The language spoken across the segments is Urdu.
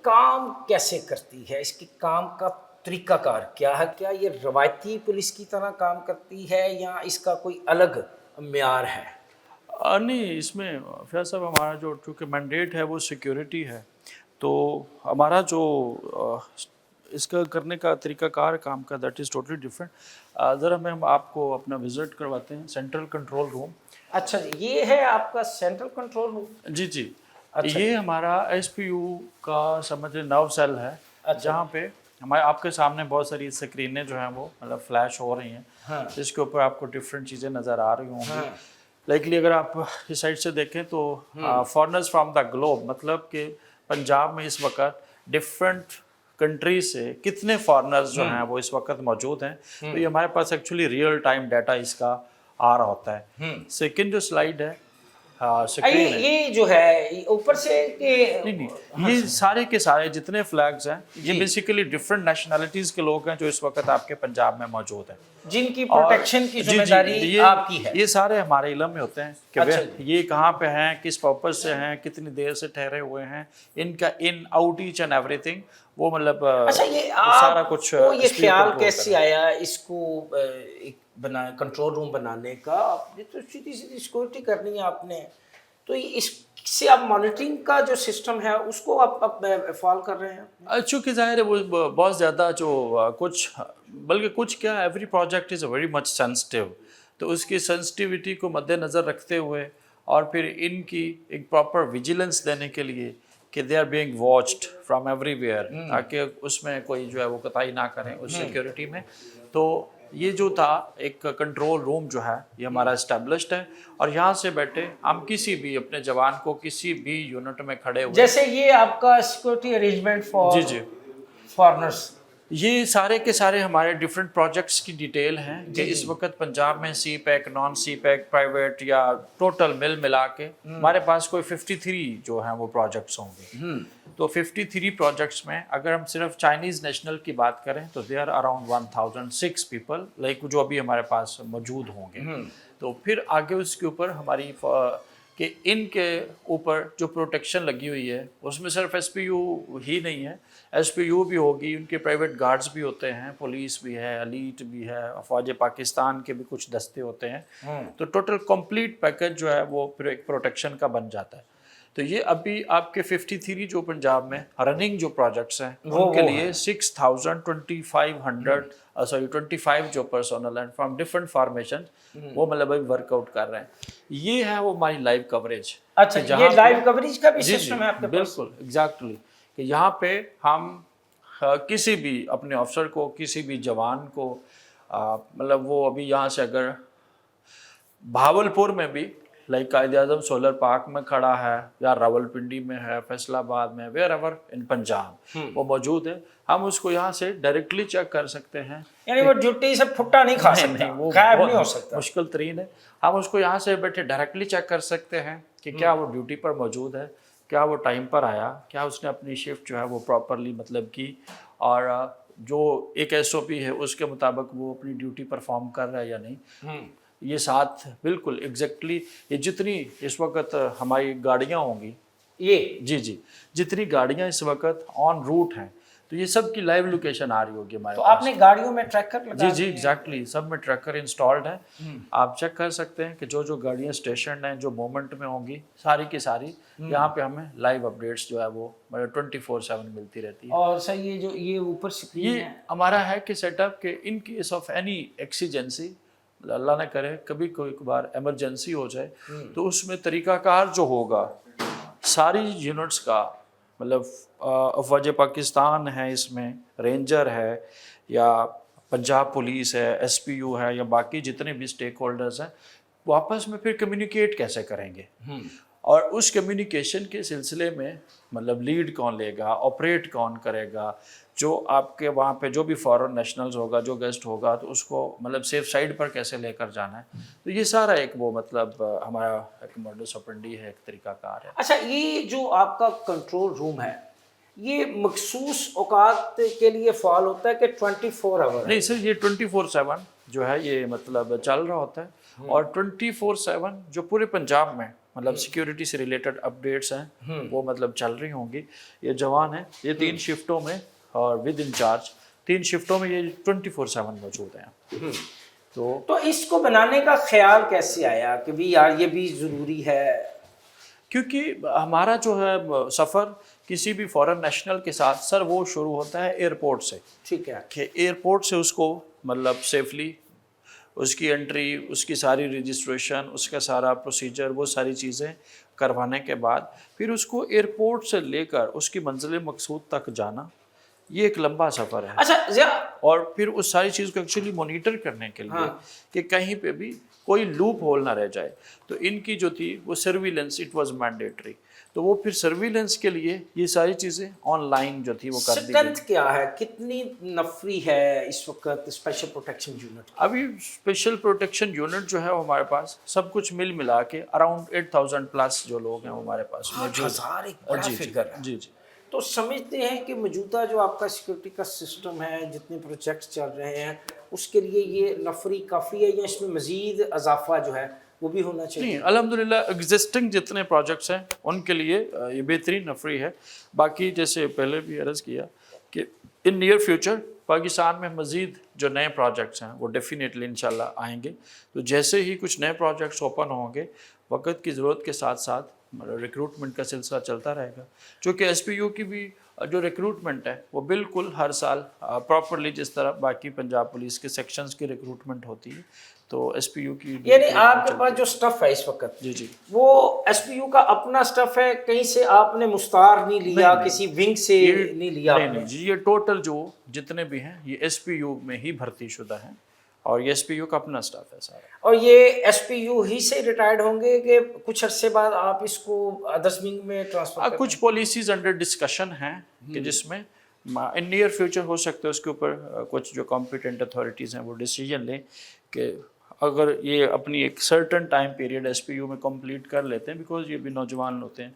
کام کیسے کرتی ہے؟ اس کی کام کا طریقہ کار کیا ہے؟ کیا یہ روایتی پولیس کی طرح کام کرتی ہے یا اس کا کوئی الگ معیار ہے؟ نہیں، اس میں فیاض صاحب ہمارا جو چونکہ مینڈیٹ ہے وہ سیکیورٹی ہے، تو ہمارا جو اس کا کرنے کا طریقہ کار کام کا دیٹ از ٹوٹلی ڈفرینٹ. ذرا ہم آپ کو اپنا وزٹ کرواتے ہیں سینٹرل کنٹرول روم. اچھا جی، یہ ہے آپ کا سینٹرل کنٹرول روم؟ جی جی، اچھا یہ ہمارا ایس پی یو کا سمجھے نو سیل ہے، جہاں پہ ہمارے آپ کے سامنے بہت ساری اسکرینیں جو ہیں وہ مطلب فلیش ہو رہی ہیں، جس کے اوپر آپ کو ڈفرینٹ چیزیں نظر آ رہی ہوں گی. لائکلی اگر آپ اس سائڈ سے دیکھیں تو فارنرز فرام دا گلوب، مطلب کہ پنجاب میں اس وقت ڈفرینٹ کنٹری سے کتنے فارنرز جو ہیں وہ اس وقت موجود ہیں، تو یہ ہمارے پاس ایکچولی ریئل ٹائم ڈیٹا اس کا آ رہا ہوتا ہے. سیکنڈ جو سلائیڈ ہے سکرین ہے، یہ جو ہے اوپر سے نہیں یہ سارے کے سارے جتنے فلیگز ہیں یہ بیسیکلی ڈفرینٹ نیشنلٹیز کے لوگ ہیں جو اس وقت آپ کے پنجاب میں موجود ہیں، جن کی پروٹیکشن کی ذمہ داری آپ کی ہے. یہ سارے ہمارے علم میں ہوتے ہیں کہ یہ کہاں پہ ہیں، کس پرپز سے ہیں، کتنی دیر سے ٹھہرے ہوئے ہیں، ان کا ان آؤٹ ایچ اینڈ ایوری تھنگ وہ مطلب سارا کچھ. یہ خیال کیسے آیا اس کو کنٹرول روم بنانے کا؟ آپ نے تو سیدھی سیکورٹی کرنی ہے آپ نے، تو اس سے آپ مانیٹرنگ کا جو سسٹم ہے اس کو آپ فعال کر رہے ہیں؟ چونکہ ظاہر ہے وہ بہت زیادہ جو کچھ بلکہ کچھ کیا every project is very much sensitive, تو اس کی سینسٹیوٹی کو مد نظر رکھتے ہوئے اور پھر ان کی ایک پراپر ویجیلنس دینے کے لیے کہ they are being watched from everywhere, تاکہ اس میں کوئی جو ہے وہ کوتاہی نہ کریں اس سیکیورٹی میں. تو یہ جو تھا ایک کنٹرول روم جو ہے یہ ہمارا اسٹیبلشڈ ہے، اور یہاں سے بیٹھے ہم کسی بھی اپنے جوان کو کسی بھی یونٹ میں کھڑے ہوئے، جیسے یہ آپ کا security arrangement for the foreigners, یہ سارے کے سارے ہمارے ڈفرینٹ پروجیکٹس کی ڈیٹیل ہیں کہ اس وقت پنجاب میں سی پیک، نان سی پیک، پرائیویٹ یا ٹوٹل ملا کے ہمارے پاس کوئی 53 جو ہیں وہ پروجیکٹس ہوں گے. تو 53 پروجیکٹس میں اگر ہم صرف چائنیز نیشنل کی بات کریں تو they are around 1006 people like جو ابھی ہمارے پاس موجود ہوں گے. تو پھر آگے اس کے اوپر ہماری کہ ان کے اوپر جو پروٹیکشن لگی ہوئی ہے اس میں صرف ایس پی یو ہی نہیں ہے، ایس پی یو بھی ہوگی، ان کے پرائیویٹ گارڈز بھی ہوتے ہیں، پولیس بھی ہے، ایلیٹ بھی ہے، افواج پاکستان کے بھی کچھ دستے ہوتے ہیں. تو ٹوٹل کمپلیٹ پیکج جو ہے وہ پھر ایک پروٹیکشن کا بن جاتا ہے. تو یہ ابھی آپ کے 53 جو پنجاب میں رننگ جو پروجیکٹس ہیں ان کے لیے 25 جو پرسونل ہیں فرام ڈفرنٹ فارمیشن وہ مطلب ابھی ورک آؤٹ کر رہے ہیں. یہ ہے وہ ہماری لائیو کوریج. اچھا، یہ لائیو کوریج کا بھی سسٹم ہے آپ کے پاس؟ بالکل ایگزیکٹلی، کہ یہاں پہ ہم کسی بھی اپنے افسر کو، کسی بھی جوان کو مطلب وہ ابھی یہاں سے اگر بھاولپور میں بھی like Quaid Azam solar park میں کھڑا ہے یا راول پنڈی میں ہے، فیصل آباد میں، ویئر ایور ان پنجاب وہ موجود ہے، ہم اس کو یہاں سے ڈائریکٹلی چیک کر سکتے ہیں. یعنی وہ ڈیوٹی سے پھٹا نہیں کھا سکتا، وہ غائب نہیں ہو سکتا، مشکل ترین ہے. ہم اس کو یہاں سے بیٹھے ڈائریکٹلی چیک کر سکتے ہیں کہ کیا وہ ڈیوٹی پر موجود ہے، کیا وہ ٹائم پر آیا، کیا اس نے اپنی شفٹ جو ہے وہ پراپرلی مطلب کی، اور جو ایک ایس او پی ہے اس کے مطابق وہ اپنی ڈیوٹی پرفارم کر رہا ہے یا نہیں. یہ ساتھ بالکل ایگزیکٹلی یہ جتنی اس وقت ہماری گاڑیاں ہوں گی، یہ جی جتنی گاڑیاں اس وقت آن روٹ ہیں تو یہ سب کی لائیو لوکیشن آ رہی ہوگی ہمارے تو آپ نے گاڑیوں میں ٹریکر لگا؟ جی ایگزیکٹلی، سب میں ٹریکر انسٹالڈ ہے. آپ چیک کر سکتے ہیں کہ جو گاڑیاں اسٹیشنڈ ہیں، جو موومنٹ میں ہوں گی، ساری کی ساری یہاں پہ ہمیں لائیو اپڈیٹس جو ہے وہ 24/7 ملتی رہتی ہے. اور سر یہ اوپر سکرین یہ ہمارا ہے کہ سیٹ اپ کہ ان کیس آف اینی ایکسیجنسی، اللہ نہ کرے کبھی کوئی بار ایمرجنسی ہو جائے تو اس میں طریقہ کار جو ہوگا ساری یونٹس کا، مطلب افواج پاکستان ہے، اس میں رینجر ہے یا پنجاب پولیس ہے، ایس پی یو ہے یا باقی جتنے بھی اسٹیک ہولڈرز ہیں، وہ آپس میں پھر کمیونیکیٹ کیسے کریں گے، اور اس کمیونیکیشن کے سلسلے میں مطلب لیڈ کون لے گا، آپریٹ کون کرے گا، جو آپ کے وہاں پہ جو بھی فارن نیشنلز ہوگا، جو گیسٹ ہوگا تو اس کو مطلب سیف سائڈ پر کیسے لے کر جانا ہے. تو یہ سارا ایک وہ مطلب ہمارا ایک ماڈس آپرینڈی ہے، ایک طریقہ کار ہے. اچھا، یہ جو آپ کا کنٹرول روم ہے یہ مخصوص اوقات کے لیے فعال ہوتا ہے کہ 24 آور؟ نہیں سر، یہ 24/7 جو ہے یہ مطلب چل رہا ہوتا ہے، اور 24/7 جو پورے پنجاب میں مطلب سیکیورٹی سے ریلیٹڈ اپڈیٹس ہیں وہ مطلب چل رہی ہوں گی. یہ جوان ہیں, یہ 3 شفٹوں میں اور ود انچارج 3 شفٹوں میں یہ 24/7 موجود ہیں. تو اس کو بنانے کا خیال کیسے آیا کہ بھی یار یہ بھی ضروری ہے؟ کیونکہ ہمارا جو ہے سفر کسی بھی فورن نیشنل کے ساتھ سر وہ شروع ہوتا ہے ایئرپورٹ سے. ٹھیک ہے. کہ ایئرپورٹ سے اس کو مطلب سیفلی اس کی انٹری, اس کی ساری رجسٹریشن, اس کا سارا پروسیجر, وہ ساری چیزیں کروانے کے بعد پھر اس کو ایئرپورٹ سے لے کر اس کی منزل مقصود تک جانا, یہ ایک لمبا سفر ہے. اچھا, اور پھر اس ساری چیز کو ایکچولی مانیٹر کرنے کے لیے کہ کہیں پہ بھی کوئی لوپ ہول نہ رہ جائے, تو ان کی جو تھی وہ سرویلنس اٹ واز مینڈیٹری. تو وہ پھر سرویلنس کے لیے یہ ساری چیزیں آن لائن جو تھی وہ کر دی گئی. اسٹرینتھ کیا ہے, کتنی نفری ہے اس وقت اسپیشل پروٹیکشن یونٹ؟ ابھی اسپیشل پروٹیکشن یونٹ جو ہے وہ ہمارے پاس سب کچھ مل ملا کے اراؤنڈ 8000 پلس جو لوگ ہیں ہمارے پاس موجود. 8000 ایک بڑا فگر ہے. جی جی. تو سمجھتے ہیں کہ موجودہ جو آپ کا سیکورٹی کا سسٹم ہے, جتنے پروجیکٹس چل رہے ہیں, اس کے لیے یہ نفری کافی ہے یا اس میں مزید اضافہ جو ہے وہ بھی ہونا چاہیے؟ نہیں, الحمدللہ ایگزسٹنگ جتنے پروجیکٹس ہیں ان کے لیے یہ بہترین نفری ہے. باقی جیسے پہلے بھی عرض کیا کہ ان نیئر فیوچر پاکستان میں مزید جو نئے پروجیکٹس ہیں وہ ڈیفینیٹلی انشاءاللہ آئیں گے. تو جیسے ہی کچھ نئے پروجیکٹس اوپن ہوں گے, وقت کی ضرورت کے ساتھ ساتھ ریکروٹمنٹ کا سلسلہ چلتا رہے گا. چونکہ ایس پی یو کی بھی جو ریکروٹمنٹ ہے وہ بالکل ہر سال پراپرلی جس طرح باقی پنجاب پولیس کے سیکشنز کی ریکروٹمنٹ ہوتی ہے, تو ایس پی یو کی یعنی آپ کے پاس جو سٹف ہے اس وقت جی جی وہ ایس پی یو کا اپنا سٹف ہے, کہیں سے آپ نے مستعار نہیں لیا, کسی ونگ سے نہیں لیا؟ نہیں جی, یہ ٹوٹل جو جتنے بھی ہیں یہ ایس پی یو میں ہی بھرتی شدہ ہیں اور یہ ایس پی یو کا اپنا سٹاف ہے سارا. اور یہ ایس پی یو ہی سے ریٹائرڈ ہوں گے کہ کچھ عرصے بعد آپ اس کو ادرس ونگ میں ٹرانسفر کریں؟ کچھ پالیسیز انڈر ڈسکشن ہیں کہ جس میں ان نیئر فیوچر ہو سکتا ہے اس کے اوپر کچھ جو کمپیٹنٹ اتھارٹیز ہیں وہ ڈیسیجن لیں کہ اگر یہ اپنی ایک certain time period S P U میں کمپلیٹ کر لیتے ہیں, بیکاز یہ بھی نوجوان ہوتے ہیں,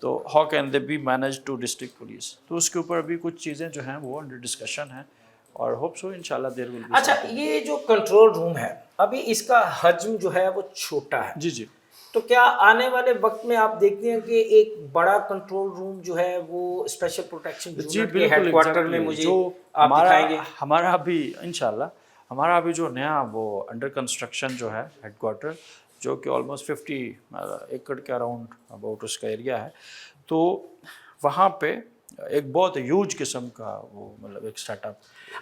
تو how can they be manage to district police. تو اس کے اوپر ابھی کچھ چیزیں جو ہیں وہ انڈر ڈسکشن ہیں اور ہوپ سو انشاءاللہ دیر ول بی. اچھا, یہ جو کنٹرول روم ہے ابھی اس کا حجم جو ہے وہ چھوٹا ہے. جی جی. تو کیا آنے والے وقت میں آپ دیکھتے ہیں کہ ایک بڑا کنٹرول روم جو ہے وہ اسپیشل پروٹیکشن یونٹ کے ہیڈ کوارٹر میں مجھے آپ دکھائیں گے؟ ہمارا ابھی انشاءاللہ ہمارا ابھی جو نیا وہ انڈر کنسٹرکشن جو ہے ہیڈ کوارٹر, جو کہ آلموسٹ 50 ایکڑ کے اراؤنڈ اباؤٹ اس کا ایریا ہے, تو وہاں پہ ایک بہت ہیوج قسم کا وہ مطلب ایک سیٹ اپ.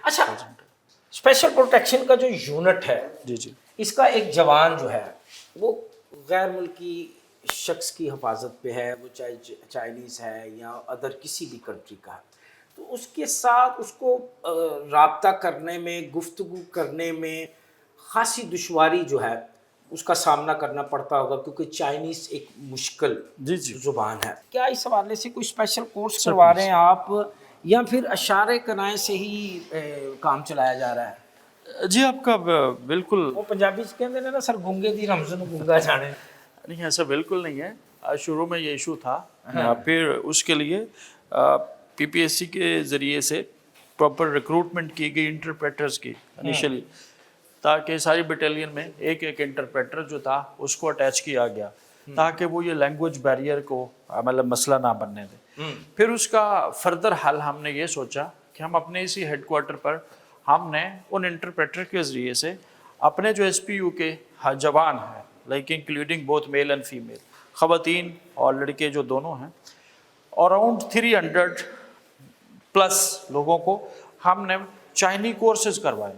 اچھا, اسپیشل پروٹیکشن کا جو یونٹ ہے جی جی, اس کا ایک جوان جو ہے وہ غیر ملکی شخص کی حفاظت پہ ہے, وہ چاہے چائنیز ہے یا ادر کسی بھی کنٹری کا ہے, تو اس کے ساتھ اس کو رابطہ کرنے میں, گفتگو کرنے میں خاصی دشواری جو ہے اس کا سامنا کرنا پڑتا ہوگا, کیونکہ چائنیز ایک مشکل زبان ہے. کیا اس حوالے سے کوئی اسپیشل کورس کروا رہے ہیں آپ یا پھر اشارے کنائے سے ہی کام چلایا جا رہا ہے؟ جی آپ کا بالکل, وہ پنجابی سے کہتے ہیں نا سر گونگے دی رمضان گونگا جانے. نہیں ایسا بالکل نہیں ہے. شروع میں یہ ایشو تھا, پھر اس کے لیے پی پی ایس سی کے ذریعے سے پراپر ریکروٹمنٹ کی گئی انٹرپریٹرز کی انیشلی, تاکہ ساری بٹالین میں ایک ایک انٹرپریٹر جو تھا اس کو اٹیچ کیا گیا تاکہ وہ یہ لینگویج بیریئر کو مطلب مسئلہ نہ بننے دے. پھر اس کا فردر حل ہم نے یہ سوچا کہ ہم اپنے اسی ہیڈ کوارٹر پر ہم نے ان انٹرپریٹر کے ذریعے سے اپنے جو ایس پی یو کے جوان ہیں, like including both male and female, خواتین اور لڑکے جو دونوں ہیں, اراؤنڈ 300 پلس لوگوں کو ہم نے چائنی کورسز کروائے.